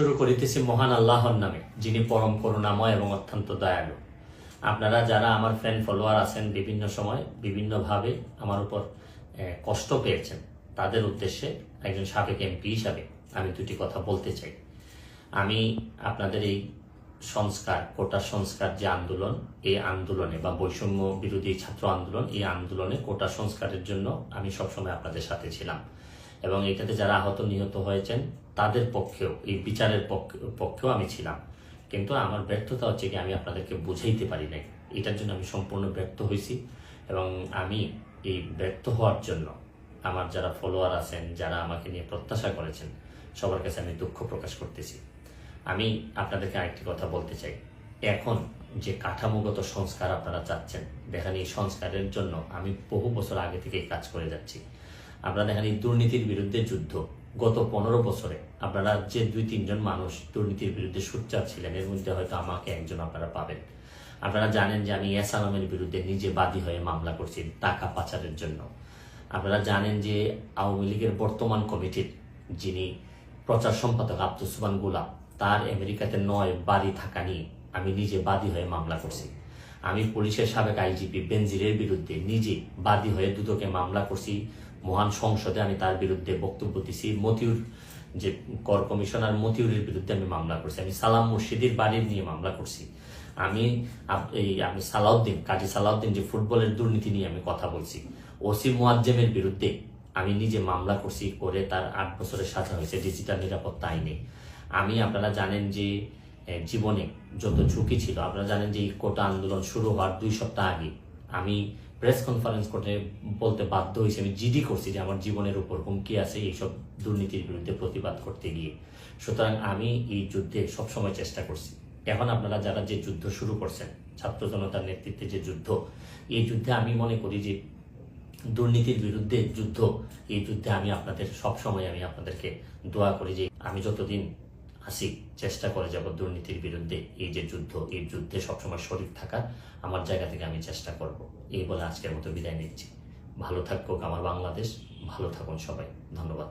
শুরু করিতেছি মহান আল্লাহর নামে, যিনি পরম করুণাময় এবং অত্যন্ত দয়ালু। আপনারা যারা আমার ফ্রেন্ড ফলোয়ার আছেন, বিভিন্ন সময় বিভিন্নভাবে আমার উপর কষ্ট পেয়েছেন, তাদের উদ্দেশ্যে একজন সাবেক এমপি হিসাবে আমি দুটি কথা বলতে চাই। আমি আপনাদের এই সংস্কার, কোটা সংস্কার যে আন্দোলন, এই আন্দোলনে বা বৈষম্য বিরোধী ছাত্র আন্দোলন, এই আন্দোলনে কোটা সংস্কারের জন্য আমি সবসময় আপনাদের সাথে ছিলাম এবং এটাতে যারা আহত নিহত হয়েছেন তাদের পক্ষেও, এই বিচারের পক্ষেও আমি ছিলাম। কিন্তু আমার ব্যর্থতা হচ্ছে কি, আমি আপনাদেরকে বুঝাইতে পারি নাই। এটার জন্য আমি সম্পূর্ণ ব্যর্থ হয়েছি এবং আমি এই ব্যর্থ হওয়ার জন্য আমার যারা ফলোয়ার আছেন, যারা আমাকে নিয়ে প্রত্যাশা করেছেন, সবার কাছে আমি দুঃখ প্রকাশ করতেছি। আমি আপনাদেরকে আরেকটি কথা বলতে চাই। এখন যে কাঠামোগত সংস্কার আপনারা চাচ্ছেন, দেখেন এই সংস্কারের জন্য আমি বহু বছর আগে থেকেই কাজ করে যাচ্ছি। আপনারা দেখেন এই দুর্নীতির বিরুদ্ধে যুদ্ধ গত 15 বছরে আপনারা যে 2-3 জন মানুষ দুর্নীতির বিরুদ্ধে সোচ্চার ছিলেন, এর মধ্যে হয়তো আমাকে একজন আপনারা পাবেন। আপনারা জানেন যে আমি এসালামের বিরুদ্ধে নিজে বাদী হয়ে মামলা করছি টাকা পাচারের জন্য। আপনারা জানেন যে আওয়ামী লীগের বর্তমান কমিটির যিনি প্রচার সম্পাদক আব্দুস সুবহান গোলাপ, তার আমেরিকাতে 9 বাড়ি থাকা নিয়ে আমি নিজে বাদী হয়ে মামলা করছি। আমি পুলিশের সাবেক আইজিপি বেনজিরের বিরুদ্ধে নিজে বাদী হয়ে দুদকে মামলা করছি। মহান সংসদে আমি তার বিরুদ্ধে বক্তব্য দিছি। মতিউর যে কর কমিশনার মতিউরের বিরুদ্ধে আমি মামলা করছি। আমি সালাম মুর্শিদির বাড়ির নিয়ে মামলা করছি। আমি সালাউদ্দিন, কাজী সালাউদ্দিন যে ফুটবলের দুর্নীতি নিয়ে আমি কথা বলছি। ওসি মুয়াজ্জেমের বিরুদ্ধে আমি নিজে মামলা করছি, করে তার 8 বছরের সাজা হয়েছে ডিজিটাল নিরাপত্তা আইনে। আমি, আপনারা জানেন যে জীবনে যত ঝুঁকি ছিল, আপনারা জানেন যে এই কোটা আন্দোলন শুরু হওয়ার 2 সপ্তাহ আগে আমি প্রেস কনফারেন্স করতে বলতে বাধ্য হয়েছি, আমি জিডি করছি যে আমার জীবনের উপর হুমকি আছে এইসব দুর্নীতির বিরুদ্ধে প্রতিবাদ করতে গিয়ে। সুতরাং আমি এই যুদ্ধে সবসময় চেষ্টা করছি। এখন আপনারা যারা যে যুদ্ধ শুরু করছেন, ছাত্র জনতার নেতৃত্বে যে যুদ্ধ, এই যুদ্ধে আমি মনে করি যে দুর্নীতির বিরুদ্ধে যুদ্ধ, এই যুদ্ধে আমি আপনাদের সবসময় আমি আপনাদেরকে দোয়া করি যে আমি যতদিন আসি চেষ্টা করে যাব দুর্নীতির বিরুদ্ধে এই যে যুদ্ধ, এই যুদ্ধে সবসময় শরীর থাকার আমার জায়গা থেকে আমি চেষ্টা করব। এই বলে আজকের মতো বিদায় নিচ্ছি। ভালো থাকুক আমার বাংলাদেশ, ভালো থাকুন সবাই। ধন্যবাদ।